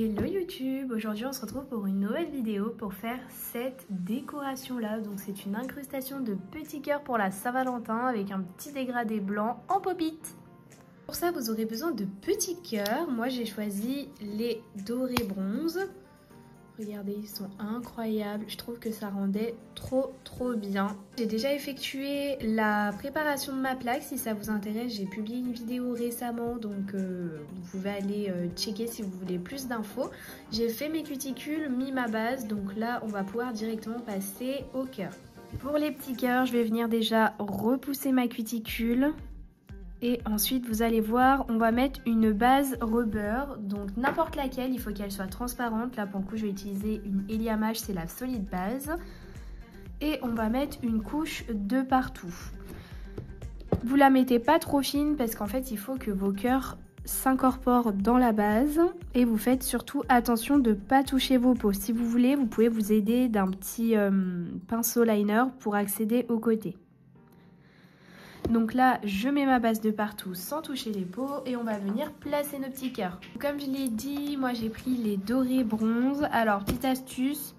Hello YouTube, aujourd'hui on se retrouve pour une nouvelle vidéo pour faire cette décoration là. Donc c'est une incrustation de petits cœurs pour la Saint-Valentin avec un petit dégradé blanc en pop-it. Pour ça vous aurez besoin de petits cœurs. Moi j'ai choisi les dorés bronze. Regardez, ils sont incroyables, je trouve que ça rendait trop bien. J'ai déjà effectué la préparation de ma plaque, si ça vous intéresse, j'ai publié une vidéo récemment, donc vous pouvez aller checker si vous voulez plus d'infos. J'ai fait mes cuticules, mis ma base, donc là on va pouvoir directement passer au cœur. Pour les petits cœurs, je vais venir déjà repousser ma cuticule. Et ensuite, vous allez voir, on va mettre une base rubber, donc n'importe laquelle, il faut qu'elle soit transparente. Là, pour le coup, je vais utiliser une Eliamage, c'est la solide base. Et on va mettre une couche de partout. Vous la mettez pas trop fine parce qu'en fait, il faut que vos cœurs s'incorporent dans la base. Et vous faites surtout attention de ne pas toucher vos peaux. Si vous voulez, vous pouvez vous aider d'un petit pinceau liner pour accéder aux côtés. Donc là, je mets ma base de partout sans toucher les peaux et on va venir placer nos petits cœurs. Comme je l'ai dit, moi j'ai pris les dorés bronze. Alors, petite astuce,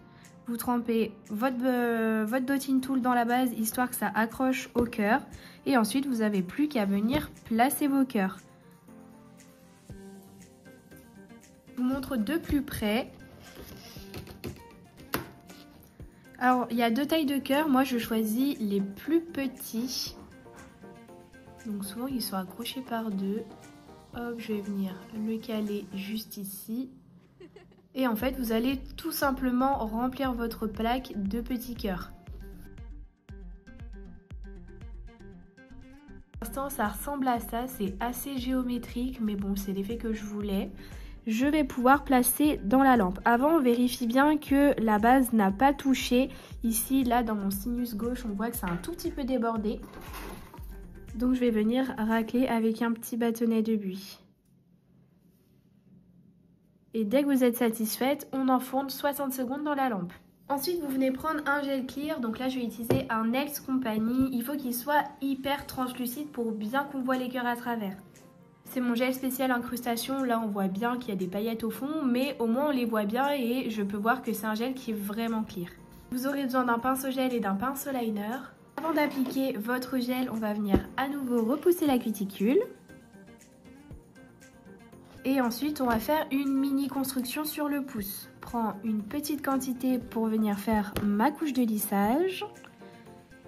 vous trempez votre dotting tool dans la base histoire que ça accroche au cœur. Et ensuite, vous n'avez plus qu'à venir placer vos cœurs. Je vous montre de plus près. Alors, il y a deux tailles de cœurs. Moi, je choisis les plus petits. Donc souvent ils sont accrochés par deux. Hop, je vais venir le caler juste ici. Et en fait vous allez tout simplement remplir votre plaque de petits cœurs. Pour l'instant ça ressemble à ça, c'est assez géométrique mais bon c'est l'effet que je voulais. Je vais pouvoir placer dans la lampe. Avant on vérifie bien que la base n'a pas touché. Ici là dans mon sinus gauche on voit que c'est un tout petit peu débordé. Donc je vais venir racler avec un petit bâtonnet de buis. Et dès que vous êtes satisfaite, on enfourne 60 secondes dans la lampe. Ensuite, vous venez prendre un gel clear. Donc là, je vais utiliser un Ex Company. Il faut qu'il soit hyper translucide pour bien qu'on voit les cœurs à travers. C'est mon gel spécial incrustation. Là, on voit bien qu'il y a des paillettes au fond, mais au moins on les voit bien et je peux voir que c'est un gel qui est vraiment clear. Vous aurez besoin d'un pinceau gel et d'un pinceau liner. Avant d'appliquer votre gel, on va venir à nouveau repousser la cuticule. Et ensuite, on va faire une mini construction sur le pouce. Je prends une petite quantité pour venir faire ma couche de lissage.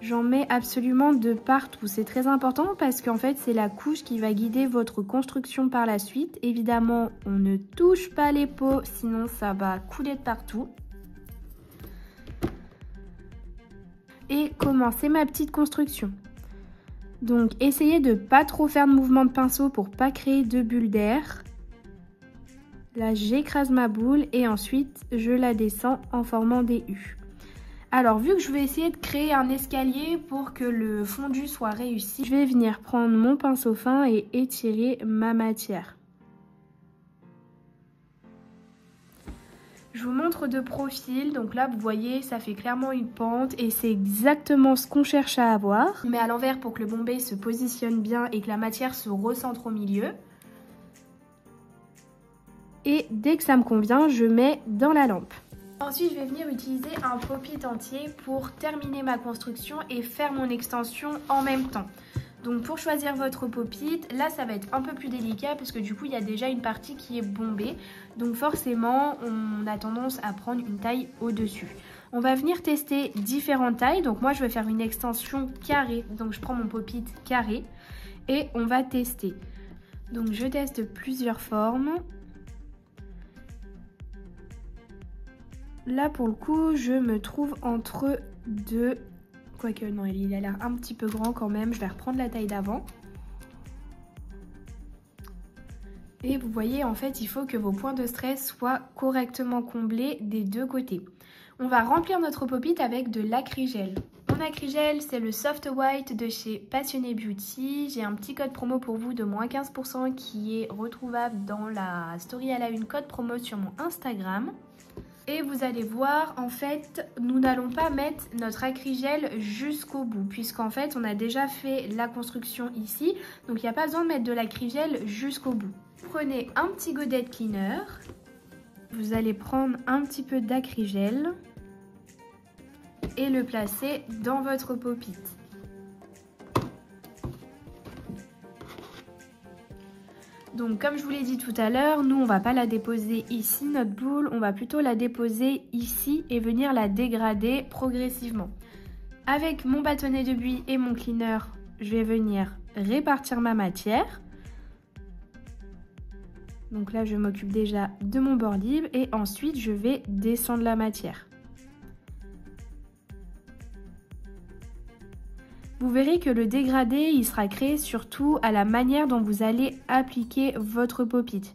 J'en mets absolument de partout. C'est très important parce qu'en fait, c'est la couche qui va guider votre construction par la suite. Évidemment, on ne touche pas les peaux, sinon ça va couler de partout. Et commencer ma petite construction. Donc essayez de pas trop faire de mouvement de pinceau pour pas créer de bulles d'air. Là j'écrase ma boule et ensuite je la descends en formant des U. Alors vu que je vais essayer de créer un escalier pour que le fondu soit réussi, je vais venir prendre mon pinceau fin et étirer ma matière. Je vous montre de profil, donc là vous voyez ça fait clairement une pente et c'est exactement ce qu'on cherche à avoir. On met à l'envers pour que le bombé se positionne bien et que la matière se recentre au milieu. Et dès que ça me convient, je mets dans la lampe. Ensuite je vais venir utiliser un pop-it entier pour terminer ma construction et faire mon extension en même temps. Donc pour choisir votre pop-it, là ça va être un peu plus délicat parce que du coup il y a déjà une partie qui est bombée. Donc forcément on a tendance à prendre une taille au-dessus. On va venir tester différentes tailles. Donc moi je vais faire une extension carrée. Donc je prends mon pop-it carré et on va tester. Donc je teste plusieurs formes. Là pour le coup je me trouve entre deux. Quoique non, il a l'air un petit peu grand quand même. Je vais reprendre la taille d'avant. Et vous voyez, en fait, il faut que vos points de stress soient correctement comblés des deux côtés. On va remplir notre pop-it avec de l'acrygel. Mon acrygel, c'est le Soft White de chez Passionné Beauty. J'ai un petit code promo pour vous de moins 15% qui est retrouvable dans la story à la une code promo sur mon Instagram. Et vous allez voir, en fait, nous n'allons pas mettre notre acrygel jusqu'au bout, puisqu'en fait, on a déjà fait la construction ici. Donc, il n'y a pas besoin de mettre de l'acrygel jusqu'au bout. Prenez un petit godet de cleaner. Vous allez prendre un petit peu d'acrygel et le placer dans votre pop-it. Donc comme je vous l'ai dit tout à l'heure, nous on va pas la déposer ici, notre boule, on va plutôt la déposer ici et venir la dégrader progressivement. Avec mon bâtonnet de buis et mon cleaner, je vais venir répartir ma matière. Donc là je m'occupe déjà de mon bord libre et ensuite je vais descendre la matière. Vous verrez que le dégradé, il sera créé surtout à la manière dont vous allez appliquer votre pop-it.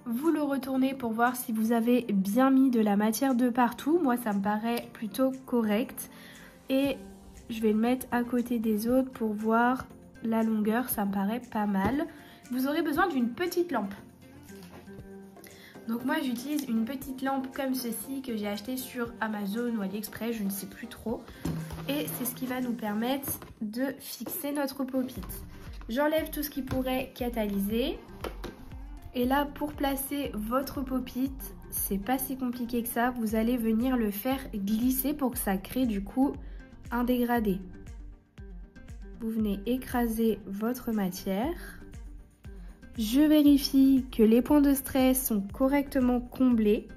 Vous le retournez pour voir si vous avez bien mis de la matière de partout. Moi, ça me paraît plutôt correct. Et je vais le mettre à côté des autres pour voir la longueur, ça me paraît pas mal. Vous aurez besoin d'une petite lampe. Donc moi j'utilise une petite lampe comme ceci que j'ai acheté sur Amazon ou AliExpress, je ne sais plus trop. Et c'est ce qui va nous permettre de fixer notre pop-it. J'enlève tout ce qui pourrait catalyser. Et là pour placer votre pop-it, c'est pas si compliqué que ça. Vous allez venir le faire glisser pour que ça crée du coup un dégradé. Vous venez écraser votre matière. Je vérifie que les points de stress sont correctement comblés.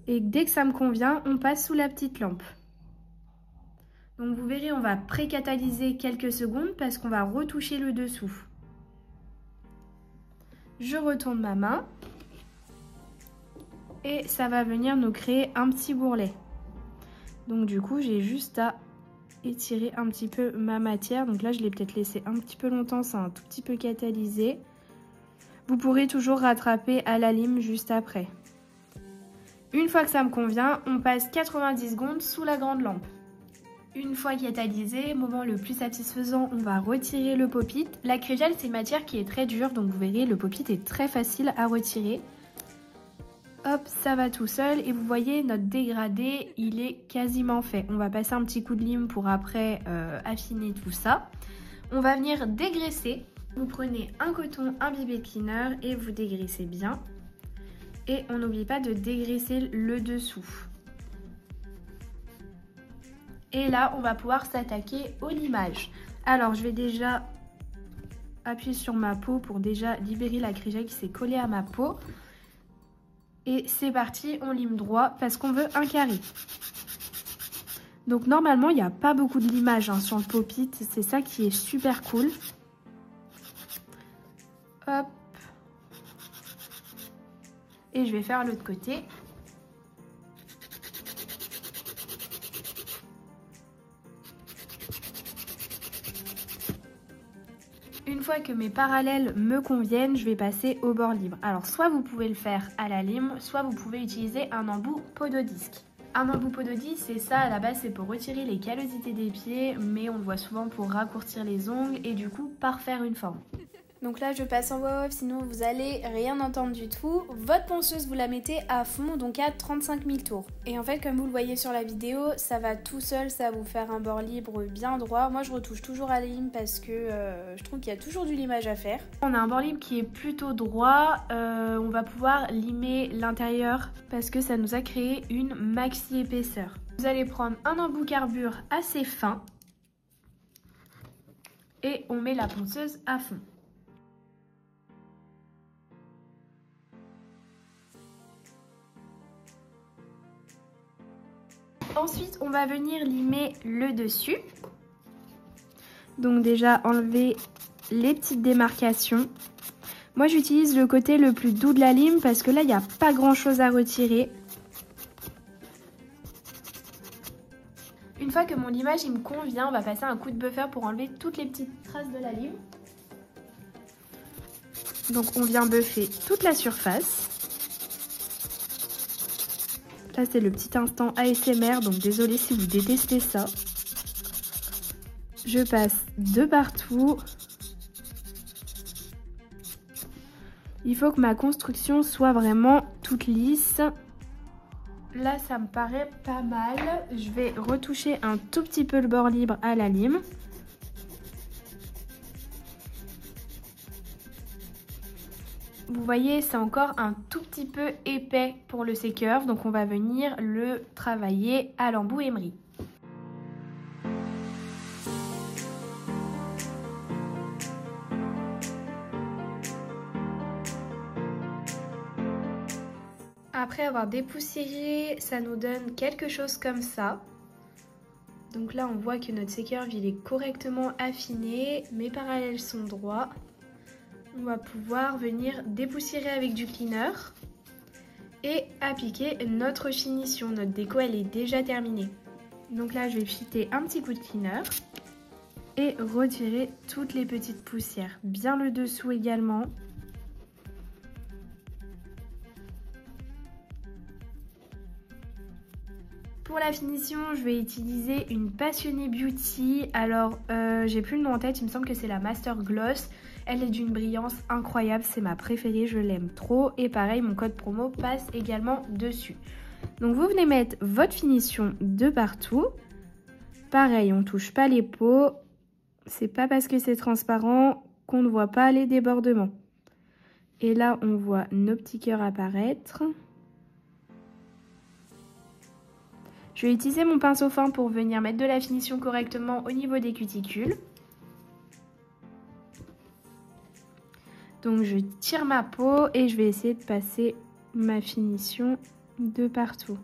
Et dès que ça me convient, on passe sous la petite lampe. Donc vous verrez, on va pré-catalyser quelques secondes parce qu'on va retoucher le dessous. Je retourne ma main. Et ça va venir nous créer un petit bourrelet. Donc du coup, j'ai juste à étirer un petit peu ma matière. Donc là, je l'ai peut-être laissé un petit peu longtemps, c'est un tout petit peu catalysé. Vous pourrez toujours rattraper à la lime juste après. Une fois que ça me convient, on passe 90 secondes sous la grande lampe. Une fois catalysé, moment le plus satisfaisant, on va retirer le pop-it. L'acrygel, c'est une matière qui est très dure, donc vous verrez, le pop-it est très facile à retirer. Hop, ça va tout seul et vous voyez notre dégradé, il est quasiment fait. On va passer un petit coup de lime pour après affiner tout ça. On va venir dégraisser. Vous prenez un coton imbibé de cleaner et vous dégraissez bien. Et on n'oublie pas de dégraisser le dessous. Et là, on va pouvoir s'attaquer au limage. Alors, je vais déjà appuyer sur ma peau pour déjà libérer l'acrygel qui s'est collé à ma peau. Et c'est parti, on lime droit parce qu'on veut un carré. Donc normalement, il n'y a pas beaucoup de limage hein, sur le pop-it. C'est ça qui est super cool. Hop. Et je vais faire l'autre côté. Une fois que mes parallèles me conviennent, je vais passer au bord libre. Alors soit vous pouvez le faire à la lime, soit vous pouvez utiliser un embout pododisque. Un embout pododisque, c'est ça, à la base c'est pour retirer les callosités des pieds, mais on le voit souvent pour raccourcir les ongles et du coup parfaire une forme. Donc là je passe en voix off, sinon vous allez rien entendre du tout. Votre ponceuse vous la mettez à fond, donc à 35 000 tours. Et en fait comme vous le voyez sur la vidéo, ça va tout seul, ça va vous faire un bord libre bien droit. Moi je retouche toujours à la lime parce que je trouve qu'il y a toujours du limage à faire. On a un bord libre qui est plutôt droit, on va pouvoir limer l'intérieur parce que ça nous a créé une maxi épaisseur. Vous allez prendre un embout carbure assez fin et on met la ponceuse à fond. Ensuite, on va venir limer le dessus. Donc déjà, enlever les petites démarcations. Moi, j'utilise le côté le plus doux de la lime parce que là, il n'y a pas grand-chose à retirer. Une fois que mon limage il me convient, on va passer un coup de buffer pour enlever toutes les petites traces de la lime. Donc, on vient buffer toute la surface. Là, c'est le petit instant ASMR, donc désolée si vous détestez ça. Je passe de partout. Il faut que ma construction soit vraiment toute lisse. Là, ça me paraît pas mal. Je vais retoucher un tout petit peu le bord libre à la lime. Vous voyez, c'est encore un tout petit peu épais pour le séqueur, donc on va venir le travailler à l'embout émery. Après avoir dépoussiéré, ça nous donne quelque chose comme ça. Donc là, on voit que notre séqueur il est correctement affiné, mes parallèles sont droits. On va pouvoir venir dépoussiérer avec du cleaner et appliquer notre finition. Notre déco, elle est déjà terminée. Donc là, je vais jeter un petit coup de cleaner et retirer toutes les petites poussières. Bien le dessous également. Pour la finition, je vais utiliser une Passionné Beauty. Alors, j'ai plus le nom en tête, il me semble que c'est la Master Gloss. Elle est d'une brillance incroyable, c'est ma préférée, je l'aime trop. Et pareil, mon code promo passe également dessus. Donc, vous venez mettre votre finition de partout. Pareil, on touche pas les peaux. C'est pas parce que c'est transparent qu'on ne voit pas les débordements. Et là, on voit nos petits cœurs apparaître. Je vais utiliser mon pinceau fin pour venir mettre de la finition correctement au niveau des cuticules. Donc je tire ma peau et je vais essayer de passer ma finition de partout.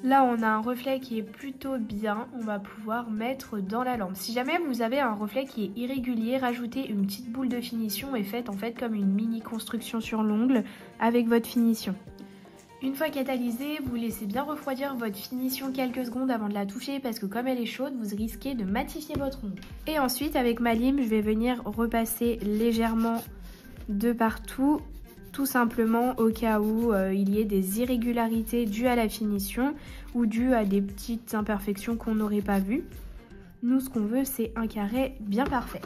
Là on a un reflet qui est plutôt bien, on va pouvoir mettre dans la lampe. Si jamais vous avez un reflet qui est irrégulier, rajoutez une petite boule de finition et faites en fait comme une mini construction sur l'ongle avec votre finition. Une fois catalysée, vous laissez bien refroidir votre finition quelques secondes avant de la toucher parce que comme elle est chaude, vous risquez de matifier votre ongle. Et ensuite, avec ma lime, je vais venir repasser légèrement de partout, tout simplement au cas où il y ait des irrégularités dues à la finition ou dues à des petites imperfections qu'on n'aurait pas vues. Nous, ce qu'on veut, c'est un carré bien parfait.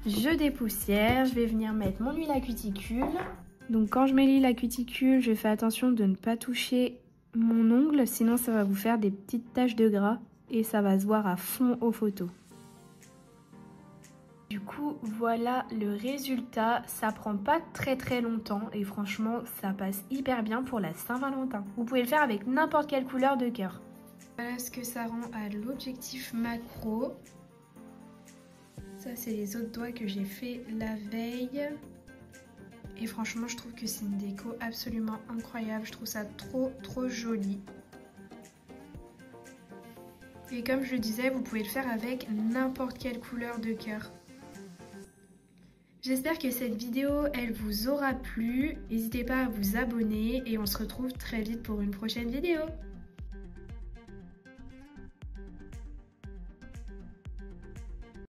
Je dépoussière, je vais venir mettre mon huile à cuticule. Donc quand je mets l'huile à cuticule, je fais attention de ne pas toucher mon ongle, sinon ça va vous faire des petites taches de gras et ça va se voir à fond aux photos. Du coup, voilà le résultat. Ça prend pas très longtemps et franchement, ça passe hyper bien pour la Saint-Valentin. Vous pouvez le faire avec n'importe quelle couleur de cœur. Voilà ce que ça rend à l'objectif macro. Ça, c'est les autres doigts que j'ai fait la veille. Et franchement, je trouve que c'est une déco absolument incroyable. Je trouve ça trop joli. Et comme je le disais, vous pouvez le faire avec n'importe quelle couleur de cœur. J'espère que cette vidéo, elle vous aura plu. N'hésitez pas à vous abonner et on se retrouve très vite pour une prochaine vidéo.